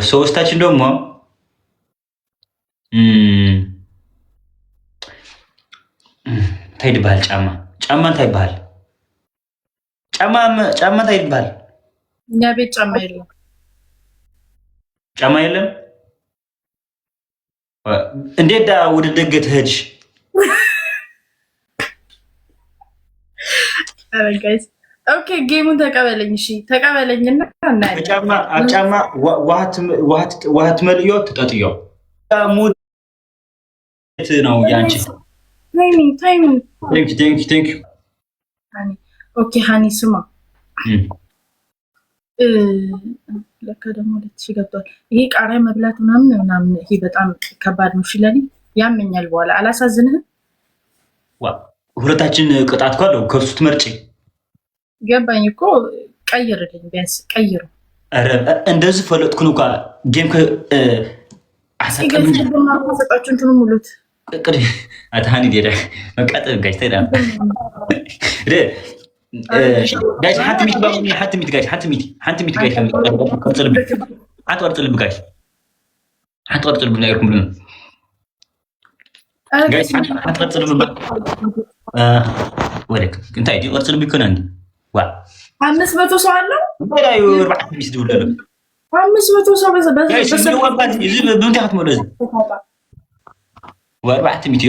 ሶስታችን ደግሞ እንታይ ይባሃል? ጫማ እንታይ ይባሃል? ጫማ እንታይ ይባሃል? እኛ ቤት ጫማ የለም። ጫማ የለም? እንዴት ዳ ወደ ደገ ትሄድሽ? ጋይስ ኦኬ፣ ጌሙን ተቀበለኝ። እሺ ተቀበለኝና ጫማ ውሃ ትመልዮ ትጠጥዮ ሙት ነው ያንቺ። ታይሚንግ ቴንክ ዩ። ኦኬ ሃኒ ስማ፣ ለካ ደግሞ 2000 ገብቷል። ይሄ ቃሪያ መብላት ምናምን ይሄ በጣም ከባድ ነው። እሺ ለኔ ያመኛል። በኋላ አላሳዝንህም? ሁለታችን ቅጣት ካለው ከሱ ትመርጪ። ገባኝ እኮ ቀይርልኝ፣ ቢያንስ ቀይሩ። ኧረ እንደዚህ ፈለጥኩን እኮ ጌም ሰጣችሁ እንትኑ ሙሉት አታኒ ዴዳ መቃጠል ጋሽ ተዳ ጋሽ ሓንቲ ሚት ባሙኒ ሓንቲ ሚት ጋሽ ሓንቲ ሚት ጋሽ ቅርጽልብ ሓንቲ ቅርጽልብ ጋሽ ሓንቲ ቅርጽልብ ናይርኩም ብሉን ጋሽ ሓንቲ ቅርጽልብ ወለክ እንታይ ዲ ቅርጽልብ ይኮና እንዲ ዋ 500 ሰው አለው ወላዩ 4 ሚት ድውለለ 500 ሰው በሰበሰበ ይዝ ብምንታይ ክትመለዝ وأربعة ميتي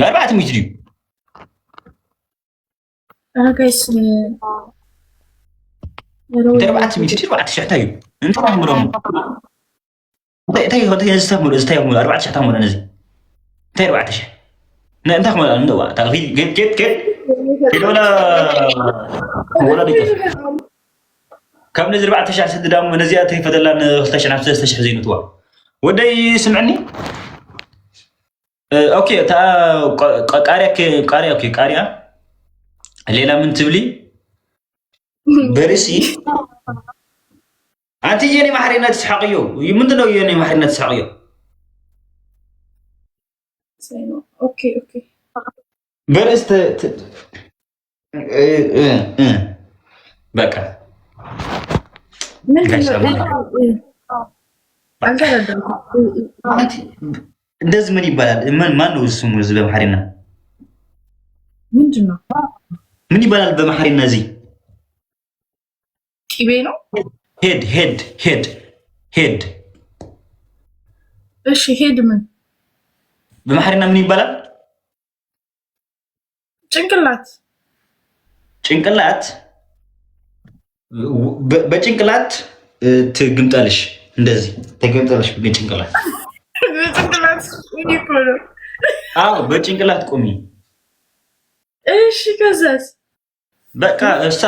ጋይስ 400 4,000 انت راح مرهم تاي استثمر 4,000 تمر نزي تاي 4,000 انت خمر عنده تغفيل كيف ولا ديك كم نزل 4,000 سد دام نزيات هي فدلان 15,000 زينتوا ودي سمعني اوكي تا ቃሪያ ሌላ ምን ትብሊ በርሲ አንተ የኔ ማህሪነት ተስሐቅዮ ምንድነው የኔ ማህሪነት ተስሐቅዮ ኦኬ በርስ በቃ እንደዚህ ምን ይባላል? ማን ነው ስሙ? እዚህ በመሐሪና ምንድነው? ምን ይባላል በመሐሪና? እዚህ ቂቤ ነው። ሄድ እሺ፣ ሄድ ምን በመሐሪና ምን ይባላል? ጭንቅላት በጭንቅላት ትግምጣለሽ። እንደዚህ ተገምጣለሽ በጭንቅላት አዎ በጭንቅላት ቁሚ። እሺ ከዛስ? በቃ እሳ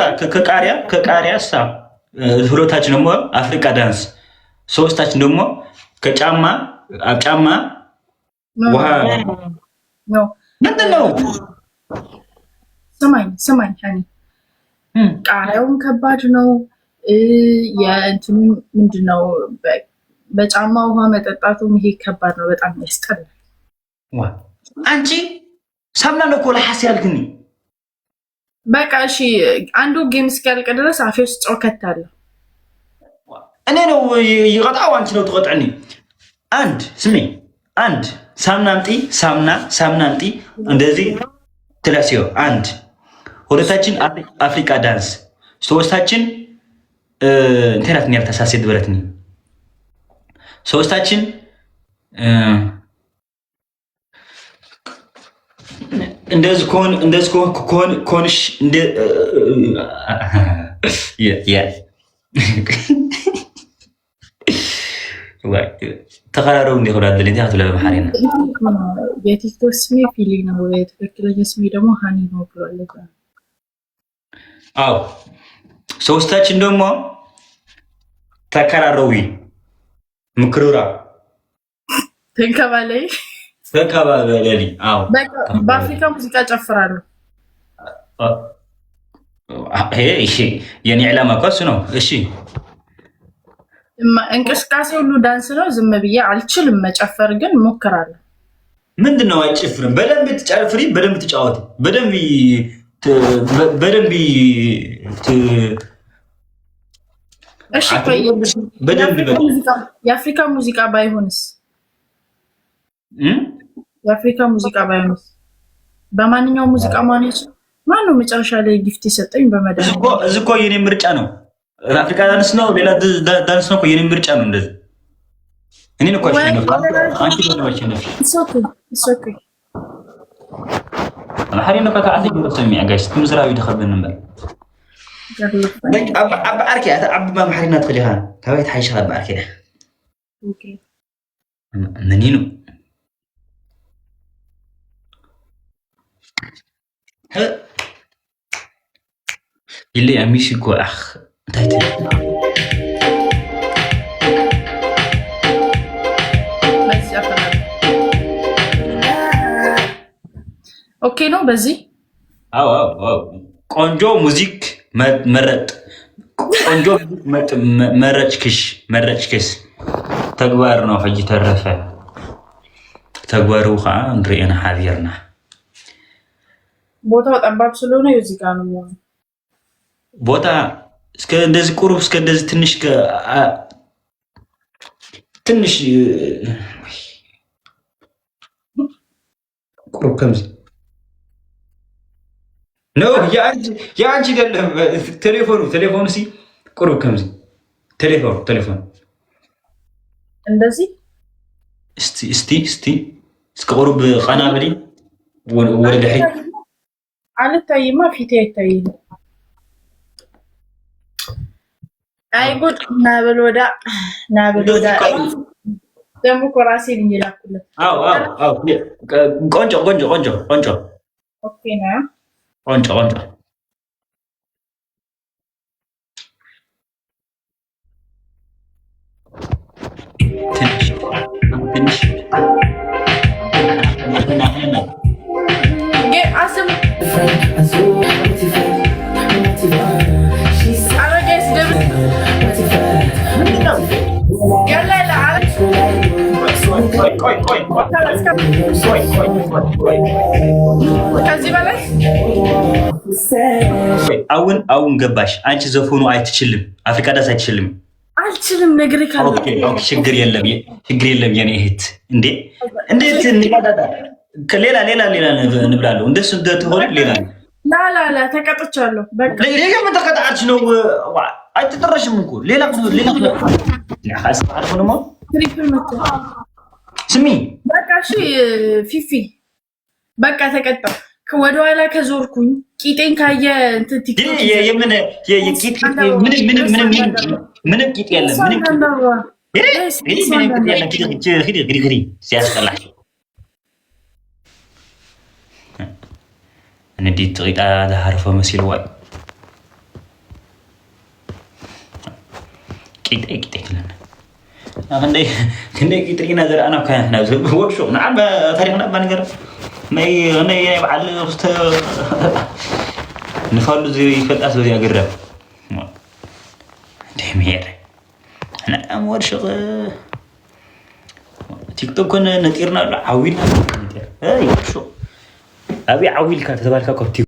ከቃሪያ እሳ ሁለታችን ደግሞ አፍሪካ ዳንስ፣ ሶስታችን ደግሞ ከጫማ ውሃ ነው። ምንድን ነው? ስማኝ ሀኒ፣ ቃሪያውም ከባድ ነው። የእንትኑ ምንድን ነው? በጫማ ውሃ መጠጣቱም ይሄ ከባድ ነው። በጣም ያስጠላል። አንቺ ሳምና ነው እኮ ለሐስ ያልክኒ። በቃ እሺ፣ አንዱ ጌም እስኪያልቅ ድረስ አፌ ውስጥ ጮከት አለ። እኔ ነው ይቀጣው፣ አንቺ ነው ትቆጥዕኒ። አንድ ሳምና አምጢ እንደዚህ ትለሲዮ። ሁለታችን አፍሪካ ዳንስ፣ ሶስታችን እንቴራት ኒያል ተሳሴት ብረትኒ ሶስታችን እንደዚህ ኮንሽ ተቀራረቡ እንዲሆናለን እንዴ አትለ በመሐሪና የቲክቶክ ስሜ ፊሊ ነው፣ ትክክለኛ ስሜ ደግሞ ሃኒ ነው ብሏል። አዎ ሶስታችን ደግሞ ተቀራረቡ ምክሩራ ተንከባለይ። አዎ በአፍሪካ ሙዚቃ ጨፍራለሁ። እሺ የኔ ዕላማ እኮ እሱ ነው። እሺ እንቅስቃሴ ሁሉ ዳንስ ነው። ዝም ብዬ አልችልም መጨፈር፣ ግን ሞክራለሁ። ምንድነው አይጨፍርም? በደንብ ትጨፍሪ፣ በደንብ ትጫወት፣ በደንብ እሺ ቆይ በደንብ የአፍሪካ ሙዚቃ ባይሆንስ? የአፍሪካ ሙዚቃ ባይሆንስ? በማንኛውም ሙዚቃ ማነች? ማነው መጨረሻ ላይ ጊፍት የሰጠኝ በመዳን እዚህ እኮ የኔ ምርጫ ነው። አፍሪካ ዳንስ ነው ሌላ ዳንስ ነው እኮ የኔ ምርጫ ነው። እንደዚህ እኔ ነው እኮ አንቺ ነው አሸነፍ ሶክ انا حاليا لو كنت عندي جرب سميع جايز تمزراوي دخلنا نمبر اب اركي اب ما محرنا تخليها كويت حي شغال باركي اوكي منينو ها اللي اميشي كو اخ تايتي ኦኬ ነው በዚህ አዎ ቆንጆ ሙዚክ መረጥ ቆንጆ መረጭክሽ ተግባር ነው ሕጂ ተረፈ ተግባሩ ከዓ እንሪአና ሓቢርና ቦታው ጠባብ ስለሆነ እዚህ ጋር ነው ቦታ እስከ እንደዚህ ቁሩብ እስከ እንደዚህ ትንሽ ቁሩብ ከምዚ نو يا انجي قال تليفون سي قرب كم زي تليفون اندزي استي قرب قنابلي ولد حي على التاي ما في تاي اي قلت نابل ودا دمو كراسي نجيلا كله قنجو اوكي نعم ቆንጆ ትንሽ ከዚህ በላይ አሁን ገባሽ? አንቺ ዘፈኑ አይትችልም፣ አፍሪካ ዳንስ አይትችልም። አልችልም ነገር ካለ ችግር የለም የኔ እህት። እንዴት ሌላ እንብላለሁ። እንደሱ እንደተሆነ ሌላ ላ ተቀጥቻለሁ። በቃ ሌላ ምን ተቀጣች ነው? አይተጠረሽም እኮ ሌላ አስፋርፈው ነው ትሪፕል መጥቶ ስሚ በቃ እሺ ፊፊ በቃ ተቀጣ። ወደኋላ ከዞርኩኝ ቂጤን ካየ እንትን ቲክቶክ የምን የቂጥ ምንም ቂጥ የለም። ግሪ ሲያስጠላሽ እንዴት ጥቂጣ ዛሃርፈ መሲል ወይ ቂጤ ክለን كندي كترينا زر أنا كان نازل ورشو نعم فريقنا بنقر ناي بعد نفعل زي فتاة زي أقرب دمير أنا ورشو تيك توك كنا نتيرنا عويل هاي ورشو أبي عويل كاتبالك كتير